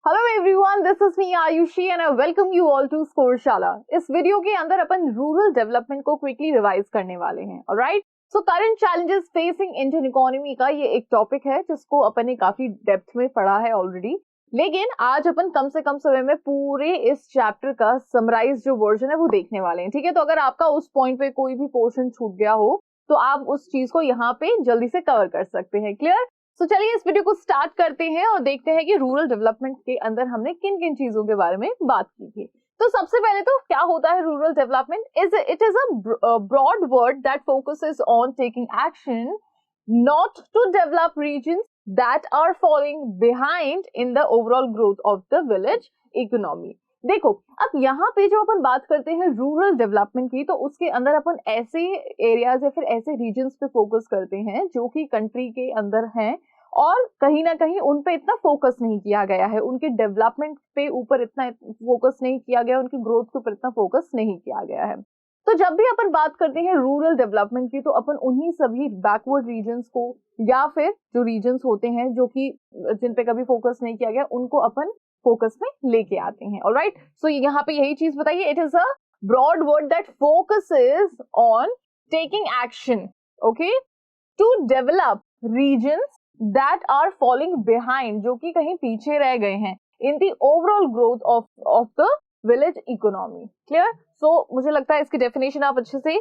Hello everyone, this is me Ayushi and I welcome you all to Scoreshala. इस video के अंदर अपन रूरल डेवलपमेंट को क्विकली रिवाइज करने वाले हैं। Alright, so current challenges facing Indian economy का ये एक टॉपिक है जिसको अपन ने काफी डेप्थ में पढ़ा है ऑलरेडी, लेकिन आज अपन कम से कम समय में पूरे इस चैप्टर का समराइज जो वर्जन है वो देखने वाले हैं। ठीक है, तो अगर आपका उस पॉइंट पे कोई भी पोर्शन छूट गया हो तो आप उस चीज को यहाँ पे जल्दी से कवर कर सकते हैं। क्लियर? तो चलिए इस वीडियो को स्टार्ट करते हैं और देखते हैं कि रूरल डेवलपमेंट के अंदर हमने किन किन चीजों के बारे में बात की थी। तो सबसे पहले तो क्या होता है rural development? It is a broad word that focuses on taking action not to develop regions that are falling behind in the overall growth of the village economy। देखो, अब यहाँ पे जो अपन बात करते हैं रूरल डेवलपमेंट की, तो उसके अंदर अपन ऐसे एरियाज या फिर ऐसे रीजन्स पे फोकस करते हैं जो कि कंट्री के अंदर हैं और कहीं ना कहीं उन पे इतना फोकस नहीं किया गया है, उनके डेवलपमेंट पे ऊपर इतना फोकस नहीं किया गया, उनकी ग्रोथ के ऊपर इतना फोकस नहीं किया गया है। तो जब भी अपन बात करते हैं रूरल डेवलपमेंट की, तो अपन उन्हीं सभी बैकवर्ड रीजन्स को या फिर जो रीजन्स होते हैं जो कि जिन पे कभी फोकस नहीं किया गया उनको अपन फोकस में लेके आते हैं। ऑलराइट, सो यहाँ पे यही चीज बताइए, it is a broad word that focuses on taking action, okay, to develop regions that are falling behind, जो कि कहीं पीछे रह गए हैं in the overall growth of the village economy. Clear? So मुझे लगता है इसकी डेफिनेशन आप अच्छे से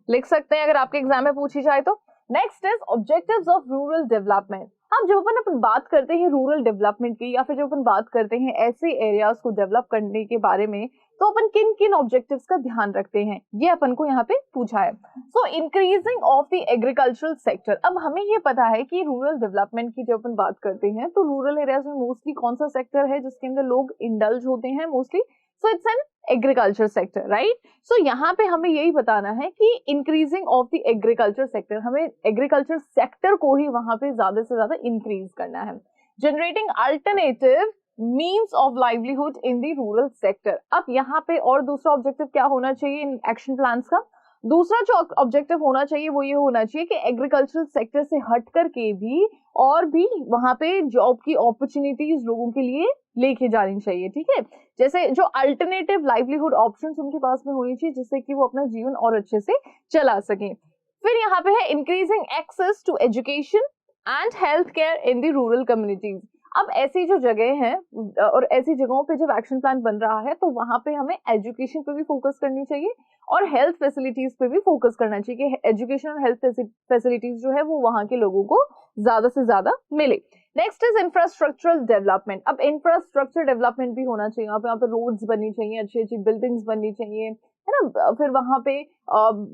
लिख सकते हैं अगर आपके एग्जाम में पूछी जाए तो। Next is objectives of rural development. अब जब अपन बात करते हैं रूरल डेवलपमेंट की या फिर जब अपन बात करते हैं ऐसे एरियाज को डेवलप करने के बारे में, तो अपन किन किन ऑब्जेक्टिव्स का ध्यान रखते हैं ये अपन को यहाँ पे पूछा है। सो increasing of the agricultural sector. अब हमें ये पता है कि रूरल डेवलपमेंट की जब अपन बात करते हैं तो रूरल एरियाज में मोस्टली कौन सा सेक्टर है जिसके अंदर लोग इंडल्ज होते हैं mostly? So it's an agriculture sector, right? So यहाँ पे हमें यही बताना है कि increasing of the agriculture sector, हमें एग्रीकल्चर सेक्टर को ही वहां पे ज्यादा से ज्यादा इंक्रीज करना है। Generating alternative means of livelihood in the rural sector. अब यहाँ पे और दूसरा ऑब्जेक्टिव क्या होना चाहिए इन एक्शन प्लान्स का? दूसरा जो ऑब्जेक्टिव होना चाहिए वो ये होना चाहिए कि एग्रीकल्चरल सेक्टर से हट करके भी और भी वहां पे जॉब की अपॉर्चुनिटीज लोगों के लिए लेके जानी चाहिए। ठीक है, जैसे जो अल्टरनेटिव लाइवलीहुड ऑप्शंस उनके पास में होनी चाहिए जिससे कि वो अपना जीवन और अच्छे से चला सके। फिर यहाँ पे है increasing access to education and health care in the rural communities. अब ऐसी जो जगह हैं और ऐसी जगहों पे जब एक्शन प्लान बन रहा है तो वहां पे हमें एजुकेशन पे भी फोकस करनी चाहिए और हेल्थ फैसिलिटीज पे भी फोकस करना चाहिए कि एजुकेशन और हेल्थ फैसिलिटीज जो है वो वहां के लोगों को ज्यादा से ज्यादा मिले। Next is infrastructural development. अब इंफ्रास्ट्रक्चर डेवलपमेंट भी होना चाहिए, यहाँ पे रोड्स बननी चाहिए, अच्छी अच्छी बिल्डिंग्स बननी चाहिए, है ना। फिर वहां पे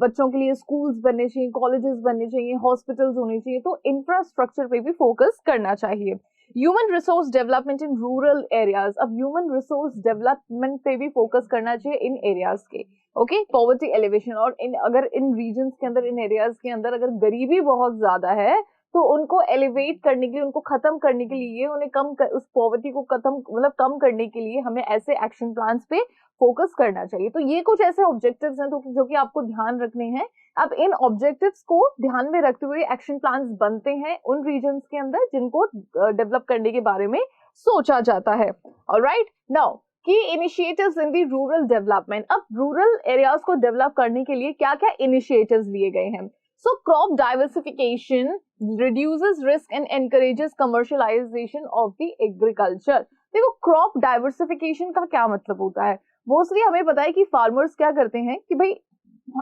बच्चों के लिए स्कूल्स बनने चाहिए, कॉलेजेस बनने चाहिए, हॉस्पिटल्स होने चाहिए, तो इंफ्रास्ट्रक्चर पे भी फोकस करना चाहिए। Human resource development in rural areas. अब ह्यूमन रिसोर्स डेवलपमेंट पे भी फोकस करना चाहिए इन एरियाज के। ओके, पॉवर्टी एलिवेशन, और अगर इन रीजन्स के अंदर, इन एरियाज के अंदर अगर गरीबी बहुत ज्यादा है तो उनको एलिवेट करने के लिए, उनको खत्म करने के लिए, उन्हें उस पॉवर्टी को कम करने के लिए हमें ऐसे एक्शन प्लान्स पे फोकस करना चाहिए। तो ये कुछ ऐसे ऑब्जेक्टिव्स हैं जो कि आपको ध्यान रखने हैं। अब इन ऑब्जेक्टिव्स को ध्यान में रखते हुए एक्शन प्लान्स बनते हैं उन रीजन्स के अंदर जिनको डेवलप करने के बारे में सोचा जाता है। ऑलराइट, नाउ की initiatives in the rural development. अब रूरल एरियाज को डेवलप करने के लिए क्या क्या इनिशिएटिव्स लिए गए हैं? So crop diversification reduces risk and encourages commercialization of the agriculture। देखो, क्रॉप डाइवर्सिफिकेशन का क्या मतलब होता है? मोस्टली हमें पता है कि फार्मर्स क्या करते हैं कि भाई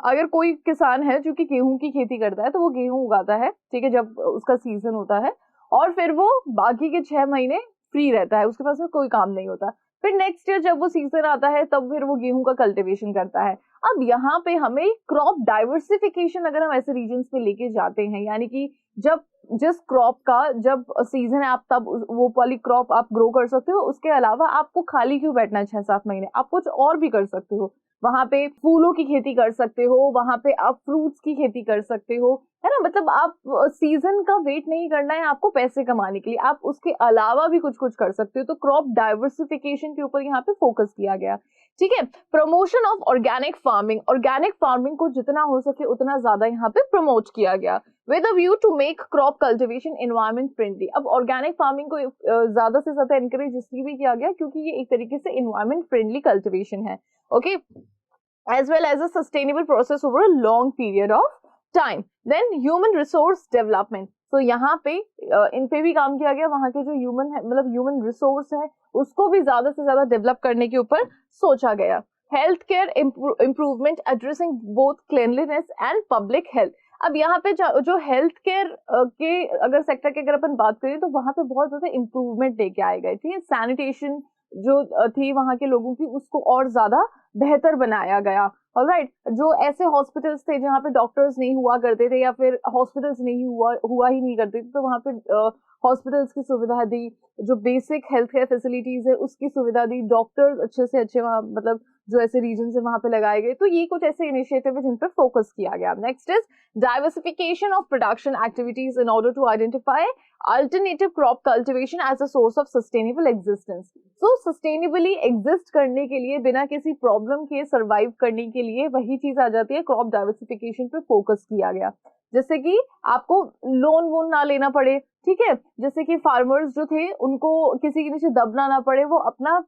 अगर कोई किसान है जो कि गेहूं की खेती करता है तो वो गेहूं उगाता है, ठीक है, जब उसका सीजन होता है, और फिर वो बाकी के 6 महीने फ्री रहता है, उसके पास में कोई काम नहीं होता। फिर नेक्स्ट ईयर जब वो सीजन आता है तब फिर वो गेहूं का कल्टीवेशन करता है। अब यहाँ पे हमें क्रॉप डाइवर्सिफिकेशन अगर हम ऐसे रीजन्स पे लेके जाते हैं, यानी कि जब जिस क्रॉप का जब सीजन है आप तब वो वाली क्रॉप आप ग्रो कर सकते हो, उसके अलावा आपको खाली क्यों बैठना है 6-7 महीने, आप कुछ और भी कर सकते हो। वहां पे फूलों की खेती कर सकते हो, वहां पे आप फ्रूट्स की खेती कर सकते हो, है ना। मतलब आप सीजन का वेट नहीं करना है आपको पैसे कमाने के लिए, आप उसके अलावा भी कुछ कुछ कर सकते हो। तो क्रॉप डाइवर्सिफिकेशन के ऊपर यहाँ पे फोकस किया गया। ठीक है, promotion of organic farming. Organic farming को जितना हो सके उतना ज्यादा यहाँ पे प्रमोट किया गया। with a view to make crop cultivation environment friendly। अब ऑर्गेनिक फार्मिंग को ज्यादा से ज्यादा एनकरेज इसलिए भी किया गया क्योंकि ये एक तरीके से environment friendly cultivation है, okay, as well as a sustainable process over a long period of time। then human resource development, तो यहाँ पे इन पे भी काम किया गया, वहां के जो ह्यूमन है मतलब ह्यूमन रिसोर्स है उसको भी ज्यादा से ज्यादा डेवलप करने के ऊपर सोचा गया। Health care improvement addressing both cleanliness and public health. अब यहाँ पे जो हेल्थ केयर के अगर सेक्टर की अगर अपन बात करें तो वहां पे बहुत ज्यादा इम्प्रूवमेंट लेके आए गए, ठीक है। सैनिटेशन जो थी वहां के लोगों की उसको और ज्यादा बेहतर बनाया गया। ऑलराइट, जो ऐसे हॉस्पिटल्स थे जहाँ पे डॉक्टर्स नहीं हुआ करते थे या फिर हॉस्पिटल्स नहीं हुआ ही नहीं करते थे, तो वहां पे हॉस्पिटल्स की सुविधा दी, जो बेसिक हेल्थ केयर फैसिलिटीज है उसकी सुविधा दी, डॉक्टर्स अच्छे से अच्छे वहाँ मतलब जो ऐसे रीजन है वहां पे लगाए गए। तो ये कुछ ऐसे इनिशिएटिव है जिन पर फोकस किया गया। Next is diversification of production activities in order to identify alternative crop cultivation as a source of sustainable existence. So sustainably exist करने के लिए, बिना किसी प्रॉब्लम के सर्वाइव करने के लिए वही चीज आ जाती है, क्रॉप डाइवर्सिफिकेशन पे फोकस किया गया। जैसे कि आपको लोन वोन ना लेना पड़े, ठीक है, जैसे कि फार्मर्स जो थे उनको किसी के नीचे दबना ना पड़े, वो अपना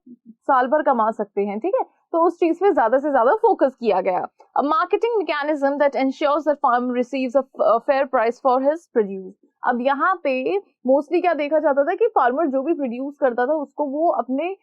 साल भर कमा सकते हैं, ठीक है। तो उस चीज पे ज्यादा से ज्यादा फोकस किया गया। A marketing mechanism that ensures that farmer receives a fair price for his produce. अब यहाँ पे मोस्टली क्या देखा जाता था कि फार्मर जो भी प्रोड्यूस करता था उसको वो अपने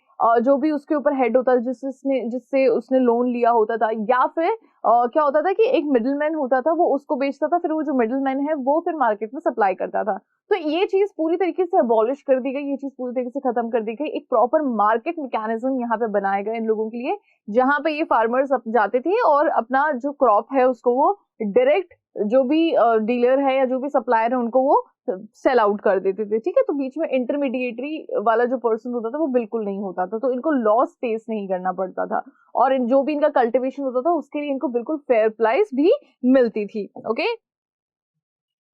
जो भी उसके ऊपर हेड होता था जिससे उसने लोन लिया होता था, या फिर क्या होता था कि एक मिडिलमैन होता था वो उसको बेचता था, फिर वो जो मिडिलमैन है वो फिर मार्केट में सप्लाई करता था। तो ये चीज पूरी तरीके से अबॉलिश कर दी गई, ये चीज पूरी तरीके से खत्म कर दी गई। एक प्रॉपर मार्केट मैकेनिज्म यहाँ पे बनाया गया इन लोगों के लिए, जहां पे ये फार्मर्स जाते थे और अपना जो क्रॉप है उसको वो डायरेक्ट जो भी डीलर है या जो भी सप्लायर है उनको वो सेल आउट कर देते थे, ठीक है। तो बीच में इंटरमीडिएटरी वाला जो पर्सन होता था वो बिल्कुल नहीं होता था, तो इनको लॉस फेस नहीं करना पड़ता था, और जो भी इनका कल्टीवेशन होता था उसके लिए इनको बिल्कुल फेयर प्राइस भी मिलती थी, ओके।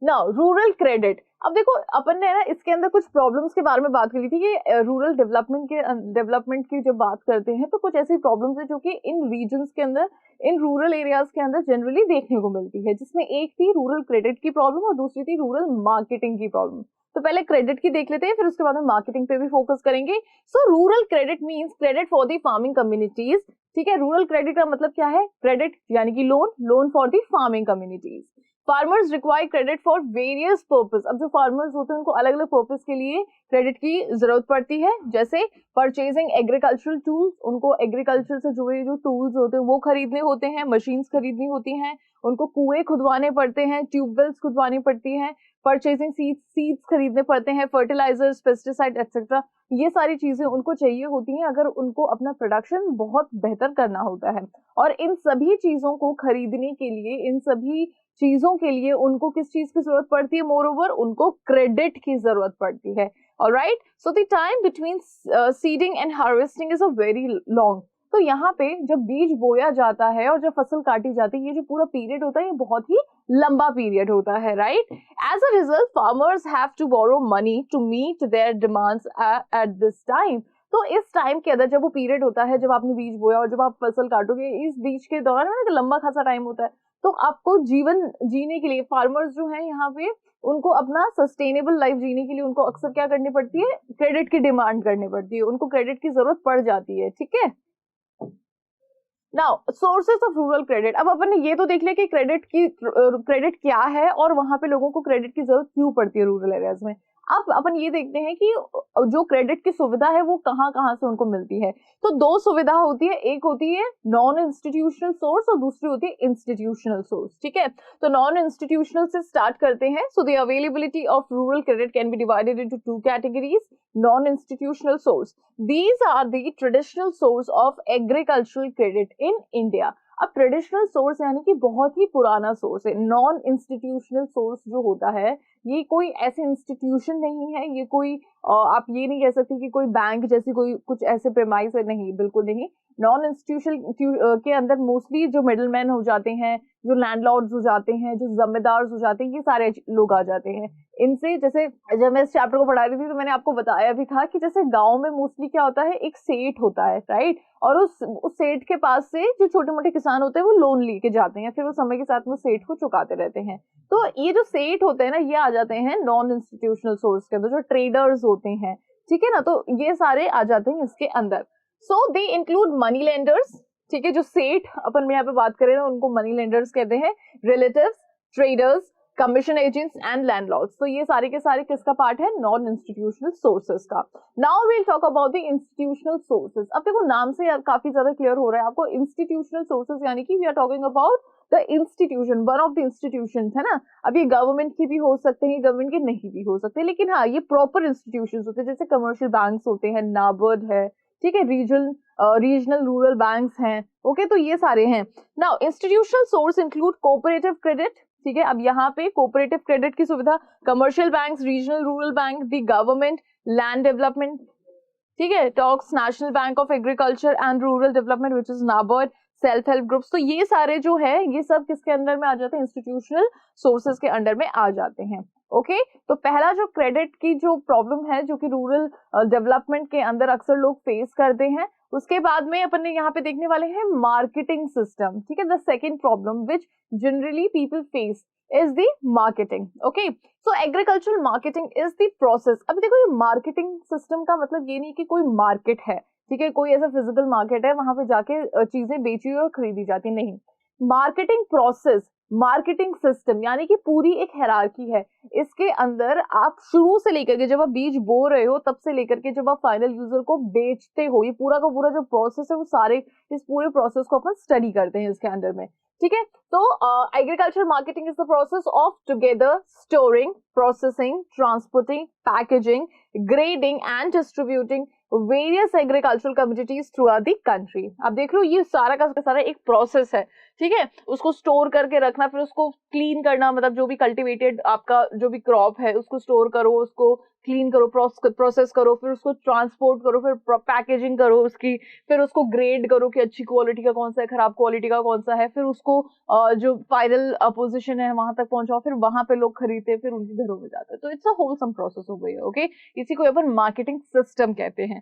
Now rural credit. अब देखो अपन ने ना इसके अंदर कुछ प्रॉब्लम्स के बारे में बात करी थी कि रूरल डेवलपमेंट की जब बात करते हैं तो कुछ ऐसी प्रॉब्लम्स है जो कि इन रीजन्स के अंदर, इन रूरल एरियाज के अंदर जनरली देखने को मिलती है, जिसमें एक थी रूरल क्रेडिट की प्रॉब्लम और दूसरी थी रूरल मार्केटिंग की प्रॉब्लम। तो पहले क्रेडिट की देख लेते हैं, फिर उसके बाद में मार्केटिंग पे भी फोकस करेंगे। सो rural credit means credit for the farming communities, ठीक है। रूरल क्रेडिट का मतलब क्या है? क्रेडिट यानी कि loan for the farming communities. Farmers require credit for various purpose. अब जो फार्मर्स होते हैं उनको अलग अलग पर्पस के लिए क्रेडिट की जरूरत पड़ती है, जैसे परचेजिंग एग्रीकल्चरल टूल्स, उनको एग्रीकल्चर से जुड़े जो टूल्स होते हैं वो खरीदने होते हैं, मशीन्स खरीदनी होती हैं, उनको कुएं खुदवाने पड़ते हैं, ट्यूबवेल्स खुदवानी पड़ती हैं, परचेजिंग सीड्स खरीदने पड़ते हैं, फर्टिलाइजर्स, पेस्टिसाइड एक्सेट्रा, ये सारी चीजें उनको चाहिए होती हैं अगर उनको अपना प्रोडक्शन बहुत बेहतर करना होता है। और इन सभी चीजों को खरीदने के लिए, इन सभी चीजों के लिए उनको किस चीज की जरूरत पड़ती है? मोर ओवर उनको क्रेडिट की जरूरत पड़ती है। Alright, so the time between seeding and harvesting is a very long. तो यहाँ पे जब बीज बोया जाता है और जब फसल काटी जाती है, ये जो पूरा पीरियड होता है ये बहुत ही लंबा पीरियड होता है, right. As a result farmers have to borrow money to meet their demands at this time. तो इस टाइम के अंदर जब वो पीरियड होता है, जब आपने बीज बोया और जब आप फसल काटोगे, इस बीच के दौरान एक लंबा खासा टाइम होता है, तो आपको जीवन जीने के लिए फार्मर्स जो है यहाँ पे उनको अपना सस्टेनेबल लाइफ जीने के लिए उनको अक्सर क्या करनी पड़ती है? क्रेडिट की डिमांड करनी पड़ती है, उनको क्रेडिट की जरूरत पड़ जाती है, ठीक है। Now sources of rural credit. अब अपन ने ये तो देख लिया कि क्रेडिट क्या है और वहां पे लोगों को क्रेडिट की जरूरत क्यों पड़ती है रूरल एरियाज में। अब अपन ये देखते हैं कि जो क्रेडिट की सुविधा है वो कहाँ कहाँ से उनको मिलती है। तो दो सुविधा होती है, एक होती है नॉन इंस्टीट्यूशनल सोर्स और दूसरी होती है इंस्टीट्यूशनल सोर्स, ठीक है। तो नॉन इंस्टीट्यूशनल से स्टार्ट करते हैं। So the availability of rural credit can be divided into two categories. Non institutional source, these are the traditional source of agricultural credit in India। अब ट्रेडिशनल सोर्स यानी कि बहुत ही पुराना सोर्स है। Non institutional source जो होता है ये कोई ऐसे इंस्टीट्यूशन नहीं है, ये कोई और आप ये नहीं कह सकते कि कोई बैंक जैसी कोई कुछ ऐसे प्रेमाइस है, नहीं, बिल्कुल नहीं। नॉन इंस्टीट्यूशनल के अंदर मोस्टली जो मिडलमैन हो जाते हैं, जो लैंडलॉर्ड्स हो जाते हैं, जो जमींदार हो जाते हैं, ये सारे लोग आ जाते हैं। इनसे जैसे जब मैं इस चैप्टर को पढ़ा रही थी तो मैंने आपको बताया भी था कि जैसे गांव में मोस्टली क्या होता है, एक सेठ होता है, राइट, और उस सेठ के पास से जो छोटे मोटे किसान होते हैं वो लोन लेके जाते हैं, फिर वो समय के साथ में सेठ को चुकाते रहते हैं। तो ये जो सेठ होते हैं ना, ये आ जाते हैं नॉन इंस्टीट्यूशनल सोर्स के अंदर, जो ट्रेडर्स होते हैं, ठीक है ना, तो ये सारे आ जाते हैं इसके अंदर। सो दे इंक्लूड मनी लेंडर्स, ठीक है, जो सेठ अपन में यहाँ पे बात करें ना, उनको मनी लेंडर्स कहते हैं, relatives, traders, commission agents and landlords. तो ये सारे के सारे किसका पार्ट है, नॉन इंस्टीट्यूशनल सोर्सेस का। Now we will talk about the institutional sources. अब देखो नाम से काफी ज्यादा क्लियर हो रहा है आपको, इंस्टीट्यूशनल सोर्सेस यानी कि we are talking about the institution, one of the institution, है ना। अब ये गवर्नमेंट की भी हो सकते हैं, गवर्नमेंट के नहीं भी हो सकते, लेकिन हाँ ये प्रॉपर इंस्टीट्यूशन होते हैं, जैसे कमर्शियल बैंक्स होते हैं, नाबार्ड है, ठीक है, रीजनल रूरल बैंक्स हैं, ओके, तो ये सारे हैं। Now institutional source include cooperative credit, ठीक है। अब यहाँ पे कोऑपरेटिव क्रेडिट की सुविधा commercial banks, regional rural bank, the government, land development, ठीक है, talks, national bank of agriculture and rural development which is NABARD, self help groups. तो ये सारे जो है ये सब किसके अंडर में आ जाते हैं, इंस्टीट्यूशनल सोर्सेज के अंडर में आ जाते हैं, ओके। तो पहला जो क्रेडिट की जो प्रॉब्लम है, जो कि रूरल डेवलपमेंट के अंदर अक्सर लोग फेस करते हैं, उसके बाद में अपन ने यहाँ पे देखने वाले हैं मार्केटिंग सिस्टम, ठीक है। The second problem which generally people face is the marketing, okay, so agricultural marketing is the process। अब देखो ये मार्केटिंग सिस्टम का मतलब ये नहीं कि कोई मार्केट है, ठीक है, कोई ऐसा फिजिकल मार्केट है वहां पे जाके चीजें बेची और खरीदी जाती, नहीं। मार्केटिंग प्रोसेस, मार्केटिंग सिस्टम यानी कि पूरी एक हायरार्की है, इसके अंदर आप शुरू से लेकर के जब आप बीज बो रहे हो तब से लेकर के जब आप फाइनल यूजर को बेचते हो, ये पूरा का पूरा जो प्रोसेस है वो सारे इस पूरे प्रोसेस को अपन स्टडी करते हैं इसके अंदर में, ठीक है। तो agriculture marketing is the process of together storing, processing, transporting, packaging, grading and distributing various agricultural communities through out the country. आप देख रहे हो ये सारा का सारा एक प्रोसेस है, ठीक है। उसको स्टोर करके रखना, फिर उसको क्लीन करना, मतलब जो भी कल्टीवेटेड आपका जो भी क्रॉप है उसको स्टोर करो, उसको क्लीन करो, प्रोसेस करो, फिर उसको ट्रांसपोर्ट करो, फिर पैकेजिंग करो उसकी, फिर उसको ग्रेड करो कि अच्छी क्वालिटी का कौन सा है, खराब क्वालिटी का कौन सा है, फिर उसको जो फाइनल पोजीशन है वहां तक पहुंचाओ, फिर वहां पे लोग खरीदते हैं, फिर उनके घरों में जाते हैं। तो इट्स अ होलसम प्रोसेस हो गई है, ओके। इसी को अपन मार्केटिंग सिस्टम कहते हैं।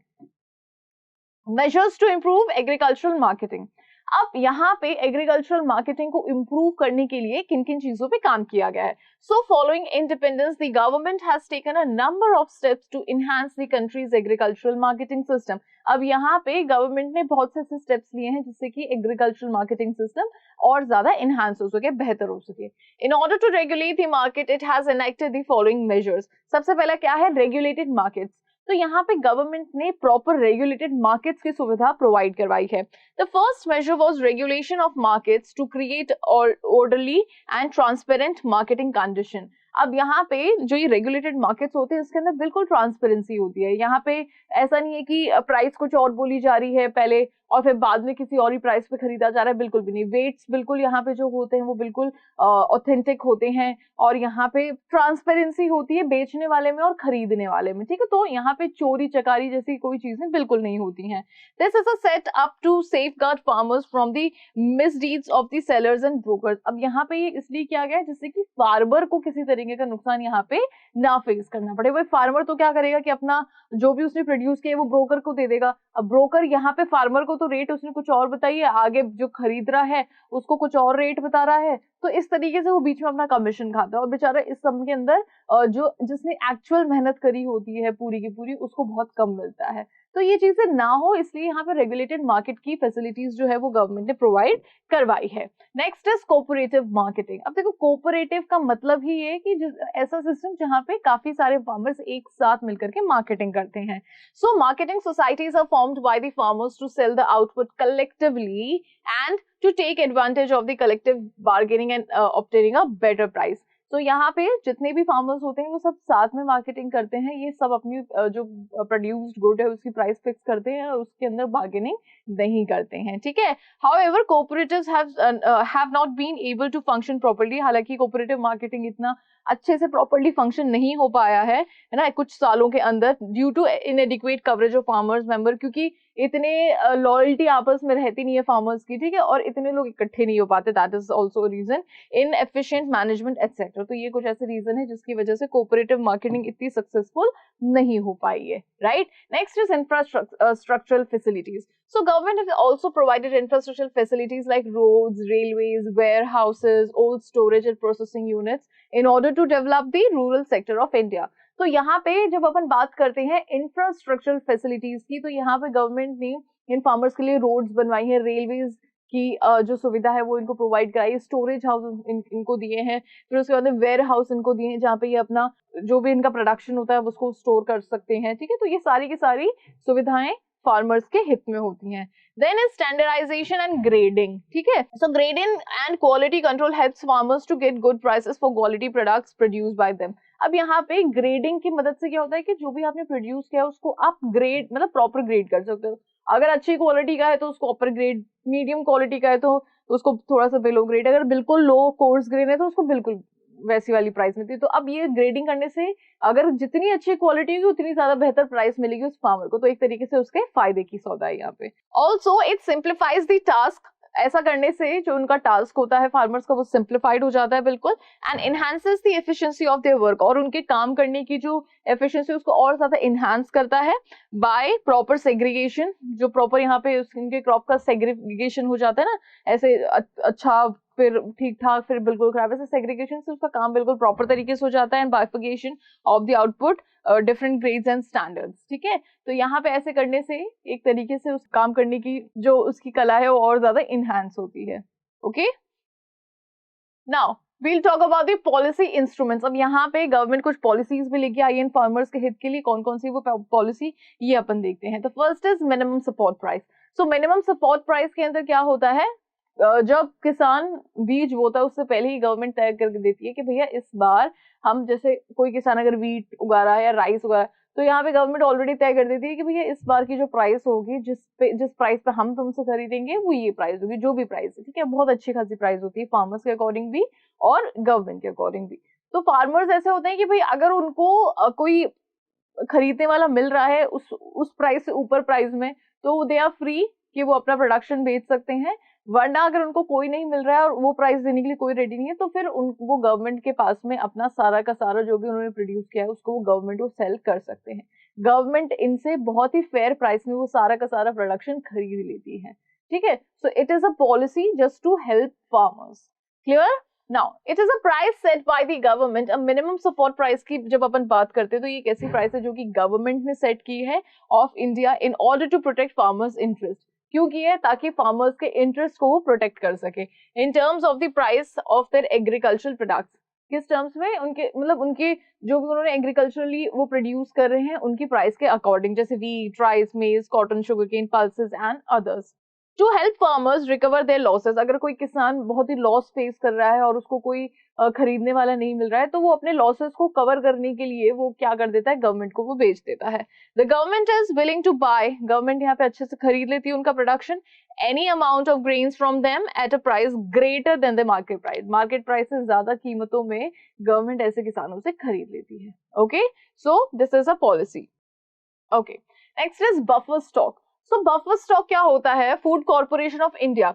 Measures to improve agricultural marketing. अब यहाँ पे एग्रीकल्चरल मार्केटिंग को इम्प्रूव करने के लिए किन किन चीजों पे काम किया गया है। So following independence the government has taken a number of steps to enhance the country's agricultural marketing system. अब यहाँ पे गवर्नमेंट ने बहुत से ऐसे स्टेप्स लिए हैं जिससे कि एग्रीकल्चरल मार्केटिंग सिस्टम और ज्यादा एनहांस हो सके, बेहतर हो सके। In order to regulate the market it has enacted the following measures. सबसे पहला क्या है, रेगुलेटेड मार्केट्स। तो यहाँ पे गवर्नमेंट ने प्रॉपर रेगुलेटेड मार्केट्स की सुविधा प्रोवाइड करवाई है। The first measure was regulation of markets to create orderly and transparent marketing condition. अब यहाँ पे जो ये रेगुलेटेड मार्केट्स होते हैं इसके अंदर बिल्कुल ट्रांसपेरेंसी होती है। यहाँ पे ऐसा नहीं है कि प्राइस कुछ और बोली जा रही है पहले और फिर बाद में किसी और ही प्राइस पे खरीदा जा रहा है, बिल्कुल भी नहीं। वेट्स बिल्कुल यहाँ पे जो होते हैं वो बिल्कुल ऑथेंटिक होते हैं और यहाँ पे ट्रांसपेरेंसी होती है बेचने वाले में और खरीदने वाले में, ठीक है। तो यहाँ पे चोरी चकारी जैसी कोई चीजें बिल्कुल नहीं होती हैं। This is a set up to safeguard farmers from the misdeeds of the sellers and brokers. अब यहाँ पे ये इसलिए किया गया है जिससे कि फार्मर को किसी तरीके का नुकसान यहाँ पे ना फेस करना पड़े। वही फार्मर तो क्या करेगा कि अपना जो भी उसने प्रोड्यूस किया वो ब्रोकर को दे देगा। अब ब्रोकर यहाँ पे फार्मर को तो रेट उसने कुछ और बताई है, आगे जो खरीद रहा है उसको कुछ और रेट बता रहा है, तो इस तरीके से वो बीच में अपना कमीशन खाता है और बेचारा इस सब के अंदर जो जिसने एक्चुअल मेहनत करी होती है पूरी की पूरी उसको बहुत कम मिलता है। तो ये चीजें ना हो इसलिए यहाँ पे रेगुलेटेड मार्केट की फैसिलिटीज जो है वो गवर्नमेंट ने प्रोवाइड करवाई है। Next is cooperative marketing. अब देखो कोऑपरेटिव का मतलब ही है कि ऐसा सिस्टम जहाँ पे काफी सारे फार्मर्स एक साथ मिलकर के मार्केटिंग करते हैं। So marketing societies are formed by the farmers to sell the output collectively and to take advantage of the collective bargaining and obtaining a better price. तो यहाँ पे जितने भी फार्मर्स होते हैं वो सब साथ में मार्केटिंग करते हैं, ये सब अपनी जो प्रोड्यूस्ड गुड है उसकी प्राइस फिक्स करते हैं और उसके अंदर बार्गेनिंग नहीं करते हैं, ठीक है। However cooperatives have not been able to function properly. हालांकि कोऑपरेटिव मार्केटिंग इतना अच्छे से प्रॉपरली फंक्शन नहीं हो पाया है ना, कुछ सालों के अंदर, due to inadequate coverage of farmers member, क्योंकि इतने लॉयल्टी आपस में रहती नहीं है फार्मर्स की, ठीक है, और इतने लोग इकट्ठे नहीं हो पाते, that is also reason, inefficient management etcetera. तो ये कुछ ऐसे रीजन है जिसकी वजह से कोऑपरेटिव मार्केटिंग इतनी सक्सेसफुल नहीं हो पाई है, right. Next is infrastructural facilities. So government has also provided infrastructural facilities like roads, railways, warehouses, old storage and processing units in order to develop the rural sector of India. तो यहाँ पे जब अपन बात करते हैं इंफ्रास्ट्रक्चरल फैसिलिटीज की, तो यहाँ पे गवर्नमेंट ने इन फार्मर्स के लिए रोड्स बनवाई है, रेलवेज की जो सुविधा है वो इनको प्रोवाइड कराई है, स्टोरेज हाउस इनको दिए हैं, फिर उसके बाद वेयर हाउस इनको दिए हैं जहाँ पे ये अपना जो भी इनका प्रोडक्शन होता है उसको स्टोर कर सकते हैं, ठीक है। तो ये सारी की सारी सुविधाएं फार्मर्स के हित में होती हैं। Then is standardisation and grading, ठीक है। So grading and quality control helps farmers to get good prices for quality products produced by them. अब यहाँ पे ग्रेडिंग की मदद से क्या होता है कि जो भी आपने प्रोड्यूस किया उसको आप ग्रेड मतलब प्रॉपर ग्रेड कर सकते हो। अगर अच्छी क्वालिटी का है तो उसको अपर ग्रेड, मीडियम क्वालिटी का है तो उसको थोड़ा सा बिलो ग्रेड, अगर बिल्कुल लो कोर्स ग्रेड है तो उसको बिल्कुल वैसी वाली प्राइस मिलती है। तो अब ये ग्रेडिंग करने से अगर जितनी अच्छी क्वालिटी होगी उतनी ज्यादा बेहतर प्राइस मिलेगी उस फार्मर को, तो एक तरीके से उसके फायदे की सौदा है यहाँ पे। Also it simplifies the task, ऐसा करने से जो उनका टास्क होता है फार्मर्स का वो सिंप्लीफाइड हो जाता है बिल्कुल, and enhances the efficiency of their work, और उनके काम करने की जो एफिशिएंसी उसको और ज्यादा एनहांस करता है बाय प्रॉपर सेग्रीगेशन, जो प्रॉपर यहाँ पे उनके क्रॉप का सेग्रीगेशन हो जाता है ना, ऐसे अच्छा फिर ठीक ठाक फिर बिल्कुल खराब, ऐसे सेग्रीगेशन से उसका काम बिल्कुल प्रॉपर तरीके से हो जाता है, and बाइफिकेशन of the output different grades and standards, ठीक है। तो यहाँ पे ऐसे करने से एक तरीके से उस काम करने की जो उसकी कला है वो और ज्यादा इनहैंस होती है। Okay, now we'll talk about the policy instruments. अब यहाँ पे गवर्नमेंट कुछ पॉलिसीज भी लेके आई है फार्मर्स के हित के लिए, कौन कौन सी वो पॉलिसी ये अपन देखते हैं। तो first is minimum support price. So minimum support price के अंदर क्या होता है, जब किसान बीज बोता है उससे पहले ही गवर्नमेंट तय करके देती है कि भैया इस बार हम, जैसे कोई किसान अगर वीट उगा रहा है या राइस उगा रहा है, तो यहाँ पे गवर्नमेंट ऑलरेडी तय कर देती है कि भैया इस बार की जो प्राइस होगी, जिस प्राइस पे हम तुमसे खरीदेंगे वो ये प्राइस होगी, जो भी प्राइस है, ठीक है। बहुत अच्छी खासी प्राइस होती है फार्मर्स के अकॉर्डिंग भी और गवर्नमेंट के अकॉर्डिंग भी। तो फार्मर्स ऐसे होते हैं कि भाई अगर उनको कोई खरीदने वाला मिल रहा है उस प्राइस से ऊपर प्राइस में, तो दे आर फ्री कि वो अपना प्रोडक्शन बेच सकते हैं, वरना अगर उनको कोई नहीं मिल रहा है और वो प्राइस देने के लिए कोई रेडी नहीं है, तो फिर वो गवर्नमेंट के पास में अपना सारा का सारा जो भी उन्होंने प्रोड्यूस किया है उसको वो गवर्नमेंट को सेल कर सकते हैं। गवर्नमेंट इनसे बहुत ही फेयर प्राइस में वो सारा का सारा प्रोडक्शन खरीद लेती है, ठीक है। So it is a policy just to help farmers. Clear? Now it is a price set by the government. अब मिनिमम सपोर्ट प्राइस की जब अपन बात करते हैं तो ये एक ऐसी प्राइस है जो कि गवर्नमेंट ने सेट की है of India in order to protect farmers interest. क्यों की है? ताकि फार्मर्स के इंटरेस्ट को वो प्रोटेक्ट कर सके in terms of the price of their agricultural products. किस टर्म्स में? उनके मतलब उनके जो भी उन्होंने एग्रीकल्चरली वो प्रोड्यूस कर रहे हैं उनकी प्राइस के अकॉर्डिंग, जैसे wheat, rice, maize, cotton, sugarcane, pulses and others. To help farmers recover their losses. अगर कोई किसान बहुत ही लॉस फेस कर रहा है और उसको कोई खरीदने वाला नहीं मिल रहा है, तो वो अपने लॉसेस को कवर करने के लिए वो क्या कर देता है, गवर्नमेंट को वो बेच देता है। The government is willing to buy, government यहाँ पे अच्छे से खरीद लेती है उनका production, any amount of grains from them at a price greater than the market price. Market price से ज्यादा कीमतों में गवर्नमेंट ऐसे किसानों से खरीद लेती है। Okay, so this is a policy. Okay, next is buffer stock. So buffer stock क्या होता है? Food corporation of India,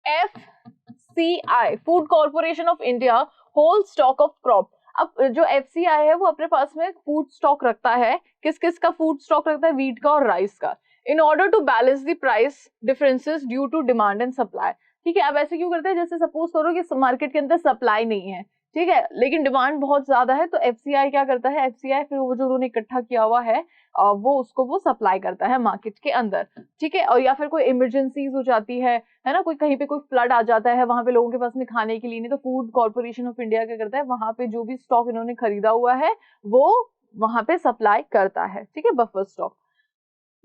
FCI, food corporation of India hold stock of crop. अब जो FCI है वो अपने पास में फूड स्टॉक रखता है। किस किस का फूड स्टॉक रखता है? वीट का और राइस का, in order to balance the price differences due to demand and supply. ठीक है, अब ऐसे क्यों करते हैं? जैसे सपोज करो कि मार्केट के अंदर सप्लाई नहीं है, ठीक है, लेकिन डिमांड बहुत ज्यादा है, तो FCI क्या करता है? FCI फिर वो जो उन्होंने इकट्ठा किया हुआ है वो उसको वो सप्लाई करता है मार्केट के अंदर, ठीक है। और या फिर कोई इमरजेंसीज हो जाती है ना, कोई कहीं पे कोई फ्लड आ जाता है, वहां पे लोगों के पास में खाने के लिए नहीं, तो फूड कॉर्पोरेशन ऑफ इंडिया क्या करता है? वहां पे जो भी स्टॉक इन्होंने खरीदा हुआ है वो वहां पे सप्लाई करता है, ठीक है, buffer stock.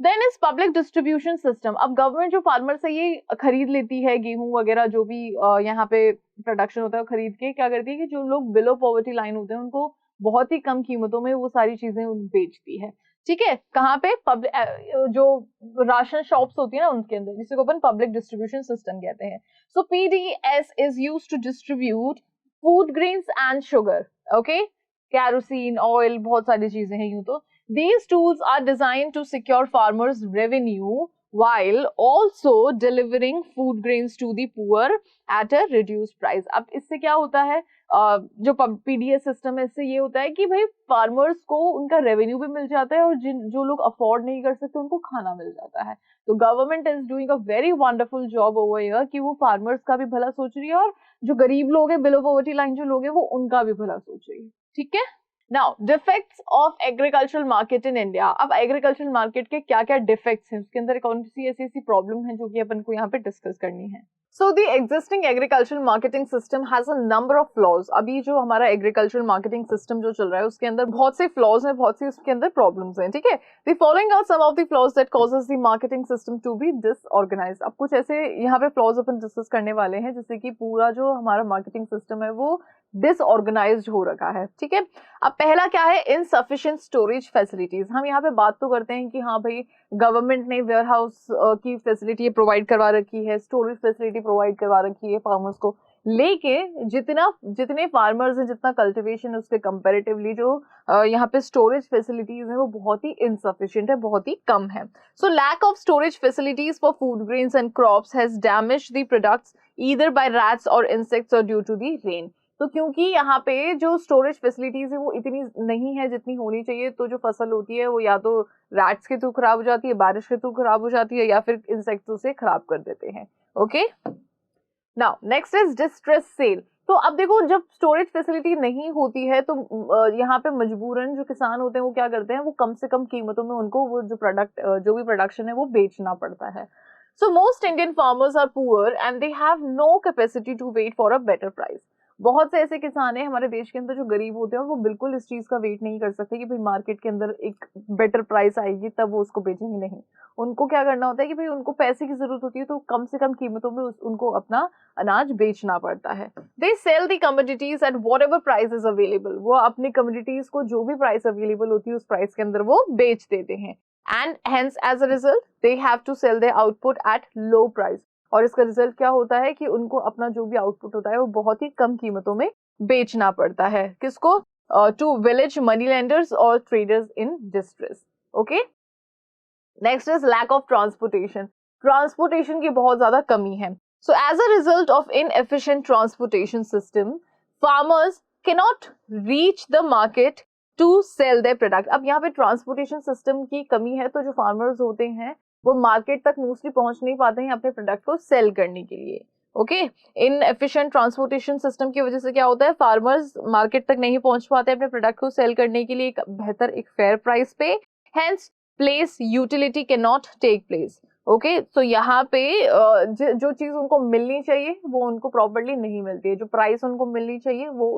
Then is public distribution system. अब गवर्नमेंट जो फार्मर से ये खरीद लेती है गेहूं वगैरह जो भी यहाँ पे प्रोडक्शन होता है, खरीद के क्या करती है कि जो लोग बिलो पॉवर्टी लाइन होते हैं उनको बहुत ही कम कीमतों में वो सारी चीजें बेचती है, ठीक है। कहाँ पे? जो राशन शॉप्स होती है ना उनके अंदर, जिसे को अपन पब्लिक डिस्ट्रीब्यूशन सिस्टम कहते हैं। So PDS is used to distribute food grains and sugar, okay, kerosene, oil, बहुत सारी चीजें हैं यूं तो. These tools are designed to secure farmers' revenue while also delivering food grains to the poor at a reduced price. अब इससे क्या होता है, जो पीडीएस सिस्टम है, इससे ये होता है कि भाई फार्मर्स को उनका रेवेन्यू भी मिल जाता है और जो लोग अफोर्ड नहीं कर सकते उनको खाना मिल जाता है. तो government is doing a very wonderful job over here कि वो फार्मर्स का भी भला सोच रही है और जो गरीब लोग हैं, बिलो पॉवर्टी लाइन जो लोग हैं, वो उनका भी भला सोच रही है. ठीक है. Now defects of agricultural market in India. अब एग्रीकल्चरल मार्केट के क्या क्या डिफेक्ट्स हैं, उसके अंदर कौन सी ऐसी प्रॉब्लम है जो कि अपन को यहाँ पे डिस्कस करनी है. So the existing agricultural marketing system has a number of flaws. अभी जो हमारा agricultural marketing system जो चल रहा है उसके अंदर बहुत से flaws हैं, बहुत सी उसके अंदर problems हैं. ठीक है. The following are some of the flaws that causes the marketing system to be disorganized. अब कुछ ऐसे यहाँ पे flaws अपन डिस्कस करने वाले हैं जिससे कि पूरा जो हमारा marketing system है वो डिसऑर्गेनाइज्ड हो रखा है. ठीक है. अब पहला क्या है, इनसफिशिएंट स्टोरेज फैसिलिटीज. हम यहाँ पे बात तो करते हैं कि हाँ भाई गवर्नमेंट ने वेयर हाउस की फैसिलिटी प्रोवाइड करवा रखी है, स्टोरेज फैसिलिटी प्रोवाइड करवा रखी है फार्मर्स को, लेकिन जितने फार्मर्स हैं, जितना कल्टिवेशन है उसके कंपैरेटिवली जो यहाँ पे स्टोरेज फैसिलिटीज है वो बहुत ही इनसफिशिएंट है, बहुत ही कम है. So lack of storage facilities for food grains and crops has damaged the products either by rats और इंसेक्ट्स और ड्यू टू द रेन. तो क्योंकि यहाँ पे जो स्टोरेज फैसिलिटीज है वो इतनी नहीं है जितनी होनी चाहिए, तो जो फसल होती है वो या तो रैट्स के थ्रू खराब हो जाती है, बारिश के थ्रू खराब हो जाती है, या फिर इंसेक्ट्स से खराब कर देते हैं. Okay. Now next is distress cell. तो अब देखो, जब स्टोरेज फैसिलिटी नहीं होती है तो यहाँ पे मजबूरन जो किसान होते हैं वो क्या करते हैं, वो कम से कम कीमतों में उनको वो जो भी प्रोडक्शन है वो बेचना पड़ता है. So most Indian farmers are poor and they have no capacity to wait for a better price. बहुत से ऐसे किसान हैं हमारे देश के अंदर जो गरीब होते हैं और वो बिल्कुल इस चीज का वेट नहीं कर सकते कि भाई मार्केट के अंदर एक बेटर प्राइस आएगी तब वो उसको बेचेंगे. नहीं, उनको क्या करना होता है कि भाई उनको पैसे की जरूरत होती है तो कम से कम कीमतों में उनको अपना अनाज बेचना पड़ता है. They sell the commodities at whatever price is available. वो अपनी कमोडिटीज को जो भी प्राइस अवेलेबल होती है उस प्राइस के अंदर वो बेच देते हैं. And hence as a result they have to sell their output at low price. और इसका रिजल्ट क्या होता है कि उनको अपना जो भी आउटपुट होता है वो बहुत ही कम कीमतों में बेचना पड़ता है. किसको? टू विलेज मनी लेंडर्स और traders in distress. Okay. Next is lack of transportation. Transportation की बहुत ज्यादा कमी है. So as a result of inefficient transportation system, farmers cannot reach the market to sell their product. अब यहाँ पे transportation system की कमी है तो जो फार्मर्स होते हैं वो मार्केट तक मोस्टली पहुंच नहीं पाते हैं अपने प्रोडक्ट को सेल करने के लिए. ओके. इन एफिशिएंट ट्रांसपोर्टेशन सिस्टम की वजह से क्या होता है, फार्मर्स मार्केट तक नहीं पहुंच पाते अपने प्रोडक्ट को सेल करने के लिए एक फेयर प्राइस पे. Hence place utility can not take place. Okay. तो यहाँ पे जो चीज उनको मिलनी चाहिए वो उनको प्रॉपर्ली नहीं मिलती है, जो प्राइस उनको मिलनी चाहिए वो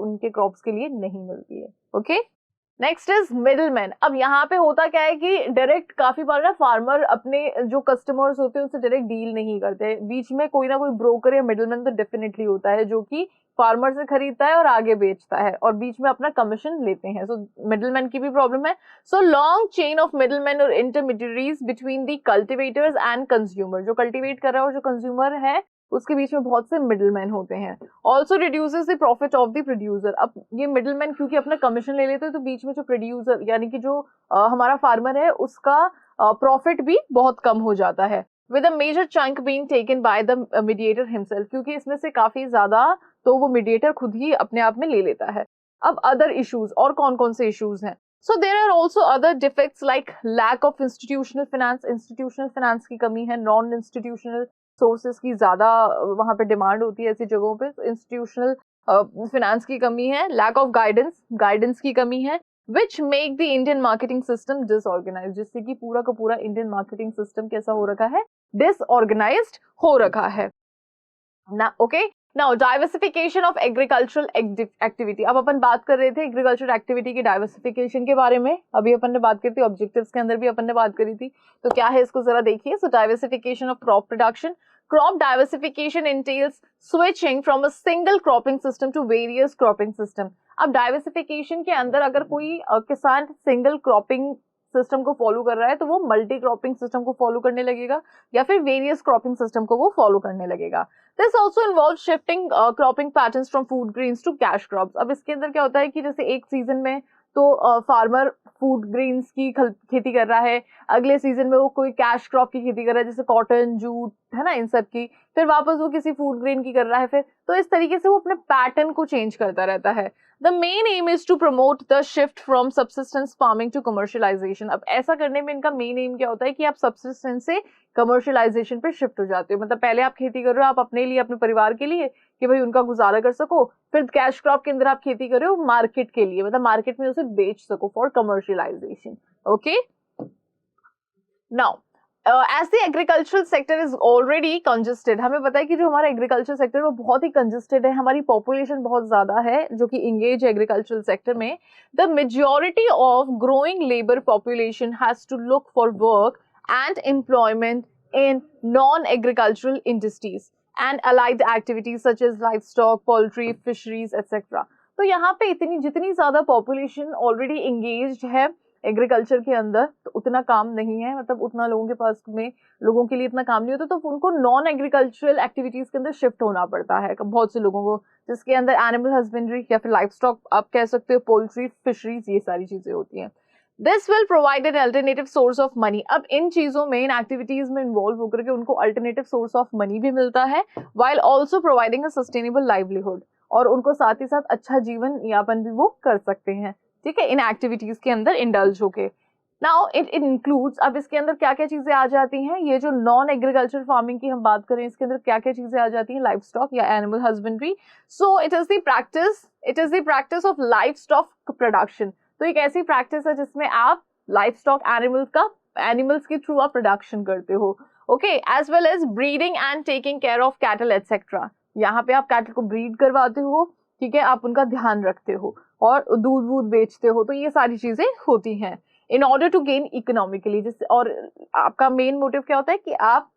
उनके क्रॉप्स के लिए नहीं मिलती है. ओके. Next is middleman. अब यहाँ पे होता क्या है कि डायरेक्ट काफी बार ना फार्मर अपने जो कस्टमर्स होते हैं उनसे डायरेक्ट डील नहीं करते. बीच में कोई ना कोई ब्रोकर या मिडलमैन तो डेफिनेटली होता है जो कि फार्मर से खरीदता है और आगे बेचता है और बीच में अपना कमीशन लेते हैं. सो मिडलमैन की भी प्रॉब्लम है. So long chain of middleman और intermediaries between the cultivators and consumer. जो कल्टिवेट कर रहा है और जो कंज्यूमर है उसके बीच में बहुत से मिडलमैन होते हैं. Also reduces the profit of the producer. अब ये मिडलमैन क्योंकि अपना कमीशन ले लेते हैं तो बीच में जो प्रोड्यूसर यानी कि जो हमारा फार्मर है उसका प्रॉफिट भी बहुत कम हो जाता है. With a major chunk being taken by the mediator himself. क्योंकि इसमें से काफी ज्यादा तो वो मीडिएटर खुद ही अपने आप में ले लेता है. अब अदर इश्यूज, और कौन कौन से इश्यूज हैं? So there are also other defects like lack of institutional finance. Institutional finance की कमी है. नॉन इंस्टीट्यूशनल सोर्सेज की ज्यादा वहां पे डिमांड होती है ऐसी जगहों पे. इंस्टीट्यूशनल फाइनेंस की कमी है. लैक ऑफ गाइडेंस की कमी है. Which make the Indian marketing system disorganise. जिससे कि पूरा का पूरा इंडियन मार्केटिंग सिस्टम कैसा हो रखा है? डिसऑर्गेनाइज्ड हो रखा है ना. Okay. Now diversification of agricultural activity. अब अपन बात कर रहे थे एग्रीकल्चरल एक्टिविटी की डाइवर्सिफिकेशन के बारे में. अभी अपन ने बात करी थी, ऑब्जेक्टिव्स के अंदर भी अपन ने बात करी थी. तो क्या है इसको जरा देखिए. So diversification of crop production. Crop diversification entails switching from a single cropping system to various cropping system. अब डाइवर्सिफिकेशन के अंदर अगर कोई किसान सिंगल क्रॉपिंग सिस्टम को फॉलो कर रहा है तो वो मल्टी क्रॉपिंग सिस्टम को फॉलो करने लगेगा या फिर वेरियस क्रॉपिंग सिस्टम को वो फॉलो करने लगेगा। This also involve shifting cropping patterns from food grains to cash crops. अब इसके अंदर क्या होता है कि जैसे एक सीजन में तो फार्मर फूड ग्रेन्स की खेती कर रहा है, अगले सीजन में वो कोई कैश क्रॉप की खेती कर रहा है जैसे कॉटन, जूट, है ना, इन सब की, फिर वापस वो किसी फूड ग्रेन की कर रहा है फिर, तो इस तरीके से वो अपने पैटर्न को चेंज करता रहता है। The main aim is to promote the shift from subsistence farming to commercialization. अब ऐसा करने में इनका मेन एम क्या होता है कि आप सब्सिस्टेंस से कमर्शियलाइजेशन पे शिफ्ट हो जाते हो। मतलब पहले आप खेती कर रहे हो आप अपने लिए, अपने परिवार के लिए कि भाई उनका गुजारा कर सको, फिर कैश क्रॉप के अंदर आप खेती कर रहे हो मार्केट के लिए, मतलब मार्केट में उसे बेच सको for commercialization. Okay, now as the agricultural sector is already congested, हमें पता है कि जो हमारा एग्रीकल्चर सेक्टर है वो बहुत ही कंजेस्टेड है, हमारी पॉपुलेशन बहुत ज्यादा है जो कि इंगेज है एग्रीकल्चरल सेक्टर में। The majority of growing labour population has to look for work and employment in non agricultural industries and allied activities such as livestock, poultry, fisheries etcetera. तो यहाँ पे इतनी जितनी ज्यादा पॉपुलेशन ऑलरेडी एंगेज्ड है agriculture के अंदर तो उतना काम नहीं है, मतलब उतना लोगों के पास में, लोगों के लिए इतना काम नहीं होता, तो उनको नॉन एग्रीकल्चरल एक्टिविटीज के अंदर शिफ्ट होना पड़ता है बहुत से लोगों को, जिसके अंदर एनिमल हस्बेंड्री या फिर लाइफ स्टॉक आप कह सकते हो, पोल्ट्री, फिशरीज, ये सारी चीजें होती हैं। This will provide an alternative source of money. अब इन चीजों में, इन एक्टिविटीज में इन्वॉल्व होकर के उनको अल्टरनेटिव सोर्स ऑफ मनी भी मिलता है, while also providing a sustainable livelihood, और उनको साथ ही साथ अच्छा जीवन यापन भी वो कर सकते हैं, ठीक है, इन एक्टिविटीज के अंदर इंडल्ज होके। नाउ इट इंक्लूड्स, अब इसके अंदर क्या क्या चीजें आ जाती हैं, ये जो नॉन एग्रीकल्चर फार्मिंग की हम बात करें इसके अंदर क्या क्या चीजें आ जाती हैं, लाइफ स्टॉक या animal husbandry. So it is the practice of life stock production. तो एक ऐसी प्रैक्टिस है जिसमें आप लाइफ स्टॉक एनिमल्स के थ्रू आप प्रोडक्शन करते हो, okay, as well as breeding and taking care of cattle etcetera. यहाँ पे आप कैटल को ब्रीड करवाते हो, ठीक है, आप उनका ध्यान रखते हो और दूध बेचते हो, तो ये सारी चीजें होती हैं in order to gain economically, जिससे, और आपका मेन मोटिव क्या होता है कि आप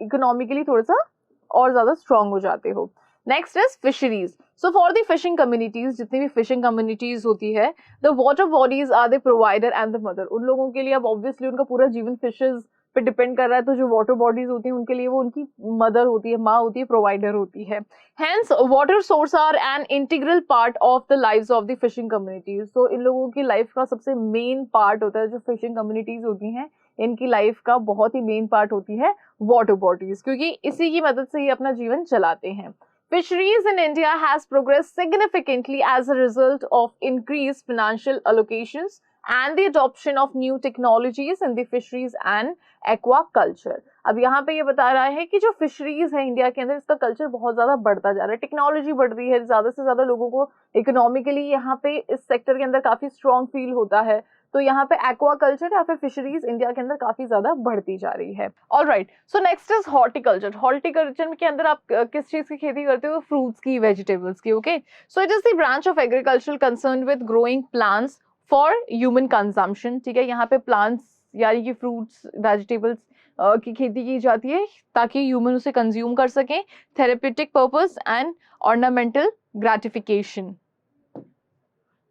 इकोनॉमिकली थोड़ा सा और ज्यादा स्ट्रांग हो जाते हो। Next is fisheries. So for the fishing communities, जितनी भी फिशिंग कम्युनिटीज होती है, the water bodies are the provider and the mother. उन लोगों के लिए अब ऑब्वियसली उनका पूरा जीवन फिशेज पे डिपेंड कर रहा है, तो जो वाटर बॉडीज होती हैं उनके लिए वो उनकी मदर होती है, माँ होती है, प्रोवाइडर होती है। Hence water source are an integral part of the lives of the fishing communities. तो इन लोगों की लाइफ का सबसे मेन पार्ट होता है, जो फिशिंग कम्युनिटीज होती हैं इनकी लाइफ का बहुत ही मेन पार्ट होती है वाटर बॉडीज, क्योंकि इसी की मदद से ही अपना जीवन चलाते हैं। Fisheries in India has progressed significantly as a result of increased financial allocations and the adoption of new technologies in the fisheries and aquaculture. अब यहाँ पे ये बता रहा है कि जो फिशरीज है इंडिया के अंदर, इसका कल्चर बहुत ज्यादा बढ़ता जा रहा है, टेक्नोलॉजी बढ़ रही है, ज्यादा से ज्यादा लोगों को इकोनॉमिकली यहाँ पे इस सेक्टर के अंदर काफी स्ट्रॉन्ग फील होता है, तो यहाँ पे एक्वाकल्चर या फिर फिशरीज इंडिया के अंदर काफी ज्यादा बढ़ती जा रही है। Alright, so next is horticulture. Horticulture के अंदर आप किस चीज की खेती करते हो, फ्रूट्स की, वेजिटेबल्स की, okay. So it is the branch of agriculture concern with growing plants for human consumption, ठीक है, यहाँ पे प्लांट्स यानी कि फ्रूट्स, वेजिटेबल्स की खेती की जाती है ताकि ह्यूमन उसे कंज्यूम कर सकें, therapeutic purpose and ornamental gratification.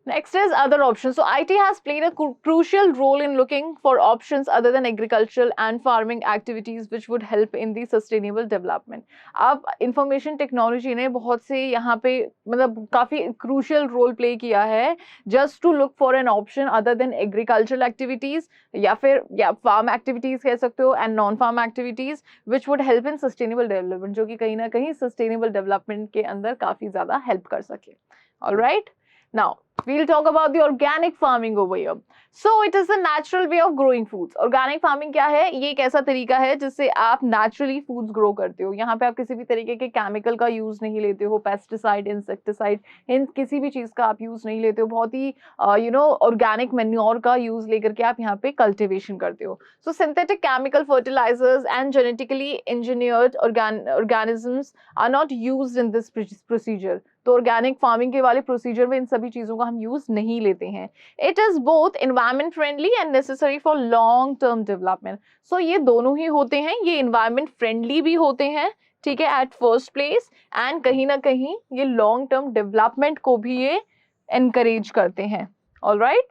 Next is other options. So IT has played a crucial role in looking for options other than agricultural and farming activities which would help in the sustainable development. अब information technology ने बहुत से यहाँ पे मतलब काफी crucial role play किया है just to look for an option other than agricultural activities या फिर farm activities कह सकते हो and non-farm activities which would help in sustainable development, जो कि कहीं ना कहीं sustainable development के अंदर काफी ज़्यादा help कर सके. All right? Now, we'll talk about the organic farming over here. So, it is a natural way of growing foods. Organic farming क्या है? ये एक ऐसा तरीका है जिससे आप naturally foods grow करते हो। यहाँ पे आप किसी भी तरीके के chemical का use नहीं लेते हो, pesticide, insecticide, इन किसी भी चीज़ का आप use नहीं लेते हो। बहुत ही organic manure का use लेकर के आप यहाँ पे cultivation करते हो। So, synthetic chemical fertilizers and genetically engineered organisms are not used in this procedure. तो ऑर्गेनिक फार्मिंग के वाले प्रोसीजर में इन सभी चीजों का हम यूज नहीं लेते हैं। It is both environment friendly and necessary for long term development. So ये दोनों ही होते हैं, ये एनवायरमेंट फ्रेंडली भी होते हैं, ठीक है, एट फर्स्ट प्लेस, एंड कहीं ना कहीं ये लॉन्ग टर्म डेवलपमेंट को भी ये एनकरेज करते हैं। Alright,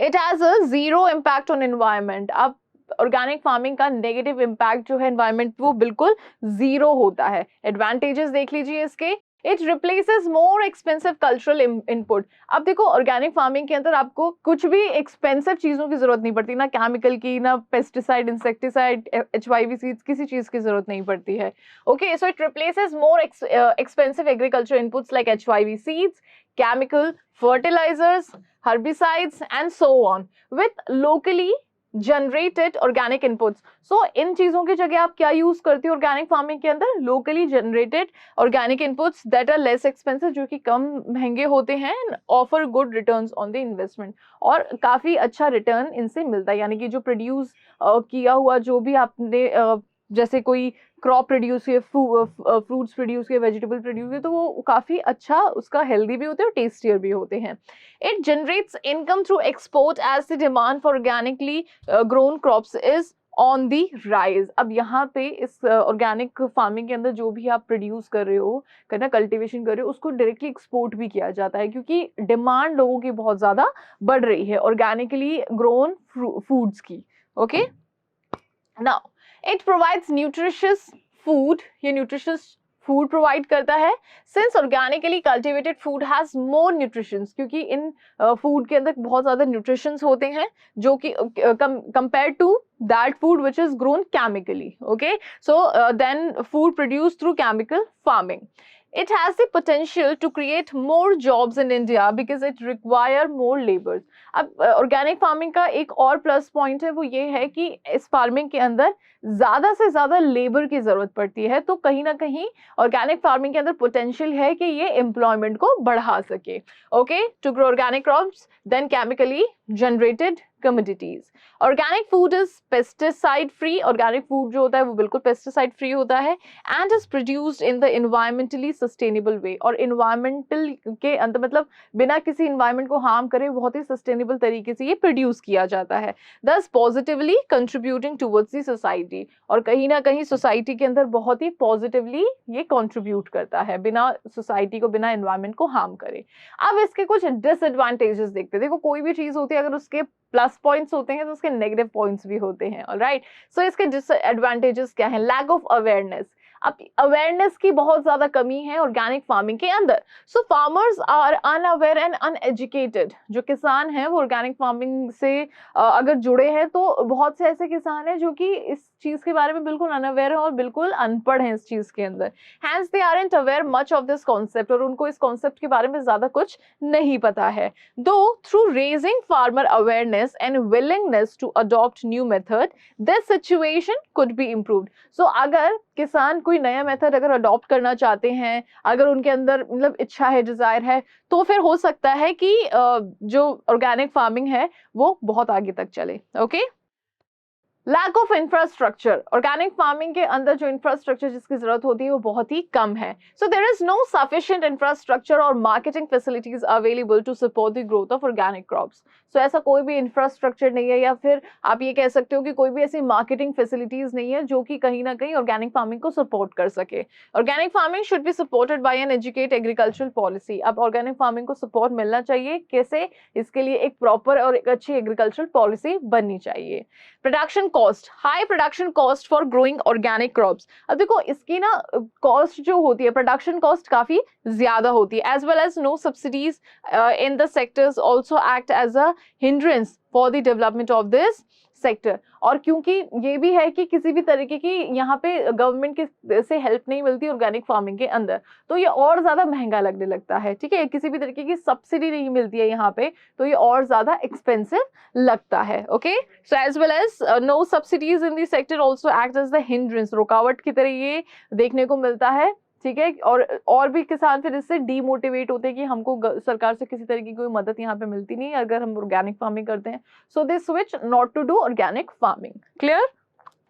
it has a zero impact on environment. अब ऑर्गेनिक फार्मिंग का नेगेटिव इम्पैक्ट जो है एनवायरमेंट वो बिल्कुल जीरो होता है। एडवांटेजेस देख लीजिए इसके। It replaces more expensive cultural input. अब देखो ऑर्गेनिक फार्मिंग के अंदर आपको कुछ भी एक्सपेंसिव चीजों की जरूरत नहीं पड़ती, ना केमिकल की, ना पेस्टिसाइड, इंसेक्टिसाइड, HYV सीड्स, किसी चीज की जरूरत नहीं पड़ती है। Okay, so it replaces more expensive agriculture inputs like HYV seeds, chemical fertilizers, herbicides and so on with locally generated organic inputs. So इन चीजों की जगह आप क्या यूज करते हो ऑर्गेनिक फार्मिंग के अंदर? locally generated organic inputs that are less expensive, जो कि कम महंगे होते हैं, offer good returns on the investment, और काफी अच्छा रिटर्न इनसे मिलता है। यानी कि जो प्रोड्यूस किया हुआ जो भी आपने जैसे कोई क्रॉप प्रोड्यूस किए, फ्रूट्स प्रोड्यूस किए, वेजिटेबल प्रोड्यूस किए, तो वो काफी अच्छा, उसका हेल्दी भी होते हैं और टेस्टियर भी होते हैं। It generates income through export as the demand for organically grown crops is on the rise. अब यहाँ पे इस ऑर्गेनिक फार्मिंग के अंदर जो भी आप प्रोड्यूस कर रहे हो, करना कल्टीवेशन कर रहे हो, उसको डायरेक्टली एक्सपोर्ट भी किया जाता है, क्योंकि डिमांड लोगों की बहुत ज्यादा बढ़ रही है ऑर्गेनिकली ग्रोन फूड्स की। Okay, now it provides nutritious food, ये न्यूट्रिशियस फूड प्रोवाइड करता है। Since organically cultivated food has more nutritions, क्योंकि इन फूड के अंदर बहुत ज्यादा न्यूट्रिशंस होते हैं जो कि compare to that food which is grown chemically. Okay, so then food produce through chemical farming. It has the potential to create more jobs in India because it require more laborers. अब organic farming का एक और plus point है, वो ये है कि इस फार्मिंग के अंदर ज्यादा से ज्यादा लेबर की जरूरत पड़ती है, तो कहीं ना कहीं ऑर्गेनिक फार्मिंग के अंदर पोटेंशियल है कि ये एम्प्लॉयमेंट को बढ़ा सके। Okay, to grow organic crops then chemically generated commodities. Organic food is pesticide free. Organic food जो होता है वो बिल्कुल पेस्टिसाइड फ्री होता है and is produced in the environmentally sustainable way. और इन्वायरमेंटल के अंदर मतलब बिना किसी इन्वायरमेंट को हार्म करे बहुत ही सस्टेनेबल तरीके से ये प्रोड्यूस किया जाता है, दस positively contributing towards the society. और कहीं ना कहीं सोसाइटी के अंदर बहुत ही पॉजिटिवली ये कंट्रीब्यूट करता है, बिना सोसाइटी को, बिना इन्वायरमेंट को हार्म करे। अब इसके कुछ डिसएडवांटेजेस देखते हैं। देखो कोई भी चीज होती है, अगर उसके प्लस पॉइंट्स होते हैं तो उसके नेगेटिव पॉइंट्स भी होते हैं। ऑलराइट, सो इसके डिसएडवांटेजेस क्या है? Lack of awareness. अब अवेयरनेस की बहुत ज्यादा कमी है ऑर्गेनिक फार्मिंग के अंदर। So farmers are unaware and uneducated. जो किसान हैं वो ऑर्गेनिक फार्मिंग से अगर जुड़े हैं तो बहुत से ऐसे किसान हैं जो कि इस चीज के बारे में बिल्कुल अनअवेयर है और बिल्कुल अनपढ़ हैं इस चीज के अंदर। Hence they aren't aware much of this concept, और उनको इस कॉन्सेप्ट के बारे में ज्यादा कुछ नहीं पता है। दो through raising farmer awareness and willingness to adopt new method this situation could be improved. So अगर किसान कोई नया मेथड अगर अडॉप्ट करना चाहते हैं, अगर उनके अंदर मतलब इच्छा है, डिजायर है, तो फिर हो सकता है कि जो ऑर्गेनिक फार्मिंग है वो बहुत आगे तक चले। Okay, lack of infrastructure. Organic farming के अंदर जो इंफ्रास्ट्रक्चर जिसकी जरूरत होती है वो बहुत ही कम है। So there is no sufficient infrastructure और marketing facilities available to support the growth of organic crops. So ऐसा कोई भी इंफ्रास्ट्रक्चर नहीं है, या फिर आप ये कह सकते हो कि कोई भी ऐसी मार्केटिंग फैसिलिटीज नहीं है जो कि कहीं ना कहीं ऑर्गेनिक फार्मिंग को सपोर्ट कर सके। Organic farming should be supported by an educate agricultural policy. अब ऑर्गेनिक फार्मिंग को सपोर्ट मिलना चाहिए, कैसे? इसके लिए एक प्रॉपर और एक अच्छी एग्रीकल्चरल पॉलिसी बननी चाहिए। Production cost, high production cost for growing organic crops. अब देखो इसकी ना कॉस्ट जो होती है, प्रोडक्शन कॉस्ट काफी ज्यादा होती है, as well as no subsidies in the sectors also act as a hindrance for the development of this sector. और क्योंकि ये भी है कि किसी भी तरीके की यहाँ पे गवर्नमेंट के से हेल्प नहीं मिलती ऑर्गेनिक फार्मिंग के अंदर, तो ये और ज्यादा महंगा लगने लगता है। ठीक है, किसी भी तरीके की सब्सिडी नहीं मिलती है यहाँ पे, तो ये और ज्यादा एक्सपेंसिव लगता है। Okay, so as well as no subsidies in the sector also act as the hindrance, रुकावट की तरह ये देखने को मिलता है। ठीक है, और भी किसान फिर इससे डीमोटिवेट होते हैं कि हमको सरकार से किसी तरह की कोई मदद यहाँ पे मिलती नहीं अगर हम ऑर्गेनिक फार्मिंग करते हैं, so they switch not to do organic farming. Clear?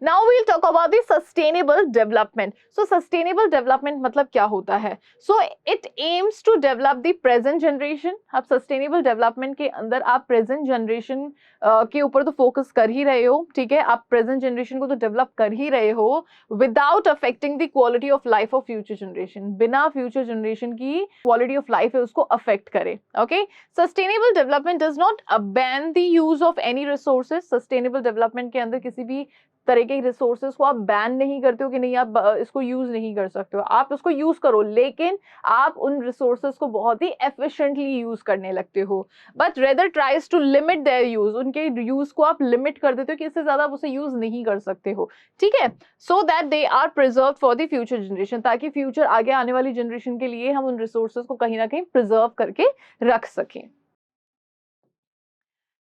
Now we'll talk about the sustainable development. So sustainable development मतलब क्या होता है? So it aims to develop the present generation. आप sustainable development के अंदर आप present generation के ऊपर तो focus कर ही रहे हो, ठीक है? आप present generation को तो develop कर ही रहे हो without affecting the quality of life of future generation. बिना future generation की quality of life है उसको affect करे, okay? Sustainable development does not ban the use of any resources. Sustainable development के अंदर किसी भी तरह के रिसोर्सेज को आप बैन नहीं करते हो कि नहीं आप इसको यूज नहीं कर सकते हो, आप इसको यूज करो, लेकिन आप उन रिसोर्सेज को बहुत ही एफिशिएंटली यूज करने लगते हो, but rather tries to limit their use, उनके यूज को आप लिमिट कर देते हो कि इससे ज्यादा आप उसे यूज नहीं कर सकते हो, ठीक है, so that they are preserve for the future generation, ताकि फ्यूचर आगे आने वाली जनरेशन के लिए हम उन रिसोर्सेज को कहीं ना कहीं प्रिजर्व करके रख सकें.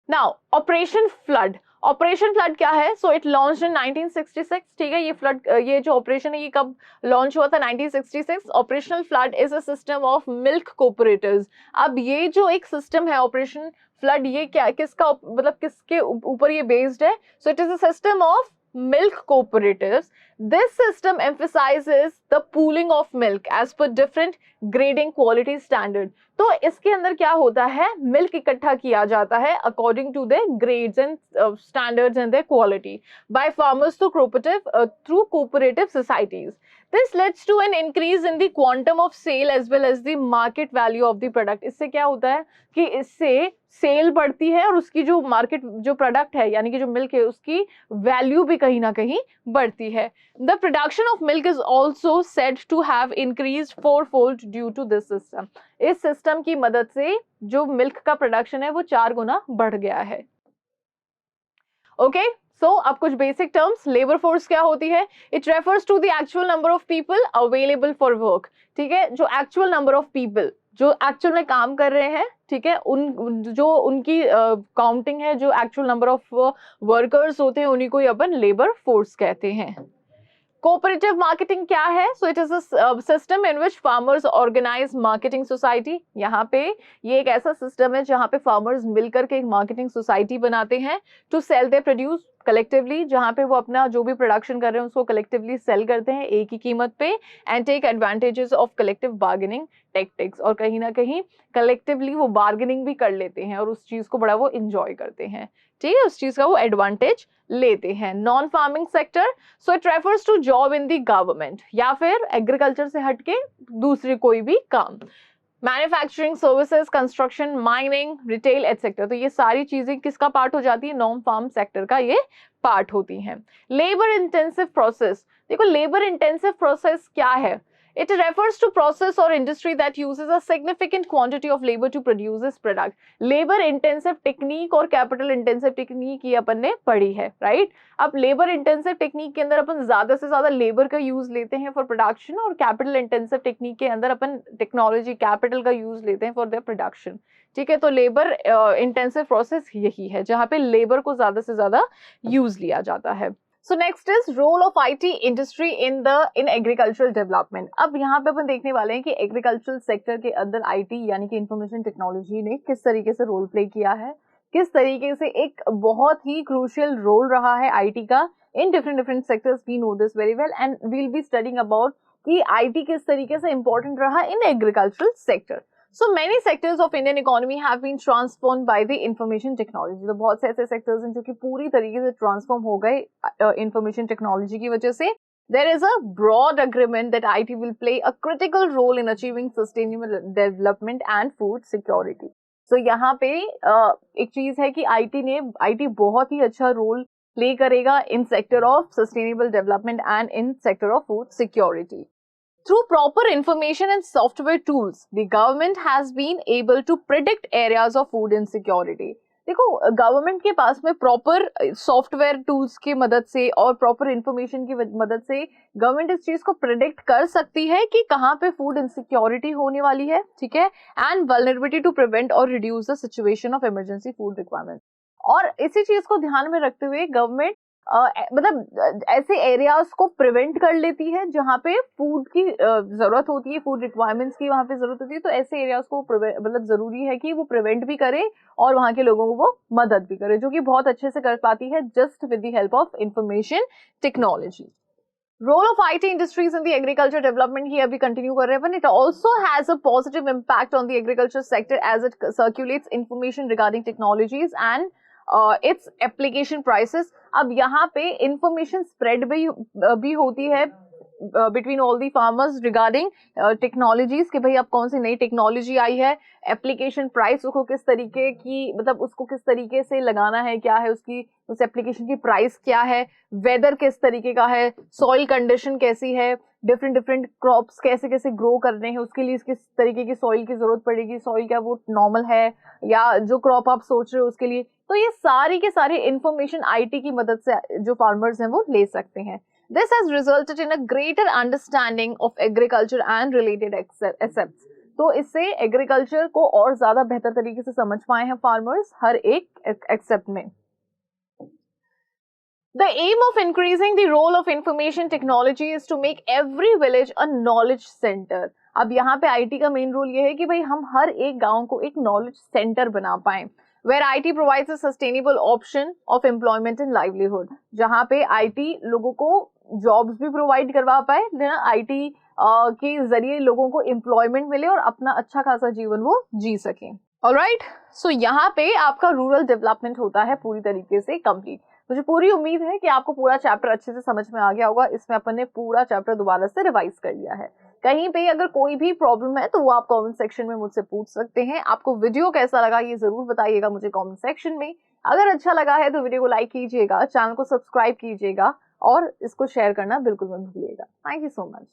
Now operation flood. Operation flood क्या है? सो इट लॉन्च इन 1966, ठीक है, ये फ्लड, ये जो ऑपरेशन है ये कब लॉन्च हुआ था? 1966. Operational flood is a system of milk cooperatives. अब ये जो एक सिस्टम है ऑपरेशन फ्लड, ये क्या, किसका मतलब किसके ऊपर ये बेस्ड है? So it is a system of milk cooperatives. This system emphasizes the pooling of milk as per different grading quality standard. तो इसके अंदर क्या होता है? मिल्क इकट्ठा किया जाता है according to the grades and standards and the quality by farmers through cooperative societies. This leads to an increase in the quantum of sale as well as the market value of the product. इससे क्या होता है कि इससे cell बढ़ती है और उसकी जो मार्केट जो प्रोडक्ट है यानी कि जो मिल्क है उसकी वैल्यू भी कहीं ना कहीं बढ़ती है. The production of milk is also said to have increased fourfold due to this system. इस सिस्टम की मदद से जो मिल्क का प्रोडक्शन है वो 4 गुना बढ़ गया है. ओके, सो अब कुछ बेसिक टर्म्स. लेबर फोर्स क्या होती है? It refers to the actual number of people available for work, ठीक है, जो एक्चुअल नंबर ऑफ पीपल जो एक्चुअल में काम कर रहे हैं, ठीक है, जो उनकी काउंटिंग है, जो एक्चुअल नंबर ऑफ वर्कर्स होते हैं उन्हीं को ही अपन लेबर फोर्स कहते हैं. कोऑपरेटिव मार्केटिंग क्या है? So it is a system in which farmers organize marketing society. यहाँ पे ये एक ऐसा सिस्टम है जहाँ पे फार्मर्स मिलकर के एक मार्केटिंग सोसाइटी बनाते हैं to sell the produce collectively, जहाँ पे वो अपना जो भी प्रोडक्शन कर रहे हैं उसको कलेक्टिवली सेल करते हैं एक ही कीमत पे, and take advantages of collective bargaining tactics, और कहीं ना कहीं कलेक्टिवली वो बार्गेनिंग भी कर लेते हैं और उस चीज को बड़ा वो इंजॉय करते हैं, ठीक है, उस चीज का वो एडवांटेज लेते हैं. Non farming sector, so it refers to job in the government या फिर एग्रीकल्चर से हटके दूसरे कोई भी काम. Manufacturing, services, construction, mining, retail etcetera, तो ये सारी चीजें किसका पार्ट हो जाती है? नॉन फार्म सेक्टर का ये पार्ट होती हैं. Labour intensive process. देखो लेबर इंटेंसिव प्रोसेस क्या है? It refers to process or industry that uses a significant quantity of labor to produce this product. Labor intensive technique और capital intensive technique ये अपन ने पढ़ी है, right? अब labor intensive technique के अंदर अपन ज्यादा से ज्यादा labor का use लेते हैं for production, और capital intensive technique के अंदर अपन technology capital का use लेते हैं for their production. ठीक है, तो labor intensive process यही है जहाँ पे labor को ज्यादा से ज्यादा use लिया जाता है. So next is role of IT industry in agricultural development. अब यहाँ पे अपन देखने वाले हैं कि एग्रीकल्चरल सेक्टर के अंदर IT यानी कि इंफॉर्मेशन टेक्नोलॉजी ने किस तरीके से रोल प्ले किया है, किस तरीके से एक बहुत ही क्रूशियल रोल रहा है IT का in different sectors. We know this very well and we will be studying about कि IT किस तरीके से इंपॉर्टेंट रहा in agricultural sector. So many sectors of Indian economy have been transformed by the information technology. तो बहुत से ऐसे sectors हैं जो कि पूरी तरीके से ट्रांसफॉर्म हो गए इंफॉर्मेशन टेक्नोलॉजी की वजह से. There is a broad agreement that IT will play a critical role in achieving sustainable development and food security. So यहाँ पे एक चीज है कि IT बहुत ही अच्छा रोल प्ले करेगा in sector of sustainable development and in sector of food security. Through proper information and software tools, the government has been able to predict areas of food insecurity. देखो government के पास में proper software tools की मदद से और proper information की मदद से गवर्नमेंट इस चीज को प्रेडिक्ट कर सकती है कि कहाँ पे फूड इनसिक्योरिटी होने वाली है, ठीक है, एंड वल्नरेबिलिटी टू प्रिवेंट और reduce the situation of emergency food requirement. और इसी चीज को ध्यान में रखते हुए गवर्नमेंट मतलब ऐसे एरियाज को प्रिवेंट कर लेती है जहाँ पे फूड की जरूरत होती है, फूड रिक्वायरमेंट्स की वहाँ पे जरूरत होती है। तो ऐसे एरियाज को मतलब जरूरी है कि वो प्रिवेंट भी करे और वहाँ के लोगों को वो मदद भी करे, जो कि बहुत अच्छे से कर पाती है just with the help of information technology. Role of IT industries in the agriculture development ही अभी कंटिन्यू कर रहे हैं, it also has a positive impact on the agriculture sector as it circulates information regarding technologies and its application prices. अब यहाँ पे information spread भी होती है between all the farmers regarding technologies कि भाई अब कौन सी नई टेक्नोलॉजी आई है, एप्लीकेशन प्राइस उसको किस तरीके की, मतलब उसको किस तरीके से लगाना है, क्या है उसकी, उस एप्लीकेशन की प्राइस क्या है, वेदर किस तरीके का है, सॉइल कंडीशन कैसी है, डिफरेंट क्रॉप्स कैसे कैसे ग्रो करने हैं, उसके लिए किस तरीके की सॉइल की जरूरत पड़ेगी, सॉइल क्या वो नॉर्मल है या जो क्रॉप आप सोच रहे हो उसके लिए। तो ये सारी के सारे इंफॉर्मेशन IT की मदद से जो फार्मर्स हैं वो ले सकते हैं। This has resulted in a greater understanding of agriculture and related assets. तो इससे एग्रीकल्चर को और ज्यादा बेहतर तरीके से समझ पाए हैं फार्मर्स हर एक एक्सेप्ट में। The aim of increasing the role of information technology is to make every village a knowledge center. अब यहाँ पे IT का मेन रोल ये है कि भाई हम हर एक गांव को एक नॉलेज सेंटर बना पाएं, where IT provides a sustainable option of employment and livelihood. जहाँ पे IT लोगों को जॉब्स भी प्रोवाइड करवा पाए, IT के जरिए लोगों को एम्प्लॉयमेंट मिले और अपना अच्छा खासा जीवन वो जी सकें। ऑलराइट, सो यहाँ पे आपका रूरल डेवलपमेंट होता है पूरी तरीके से कंप्लीट। मुझे पूरी उम्मीद है कि आपको पूरा चैप्टर अच्छे से समझ में आ गया होगा। इसमें अपन ने पूरा चैप्टर दोबारा से रिवाइज कर लिया है। कहीं पे अगर कोई भी प्रॉब्लम है तो वो आप कमेंट सेक्शन में मुझसे पूछ सकते हैं। आपको वीडियो कैसा लगा ये जरूर बताइएगा मुझे कमेंट सेक्शन में। अगर अच्छा लगा है तो वीडियो को लाइक कीजिएगा, चैनल को सब्सक्राइब कीजिएगा और इसको शेयर करना बिल्कुल मत भूलिएगा। Thank you so much.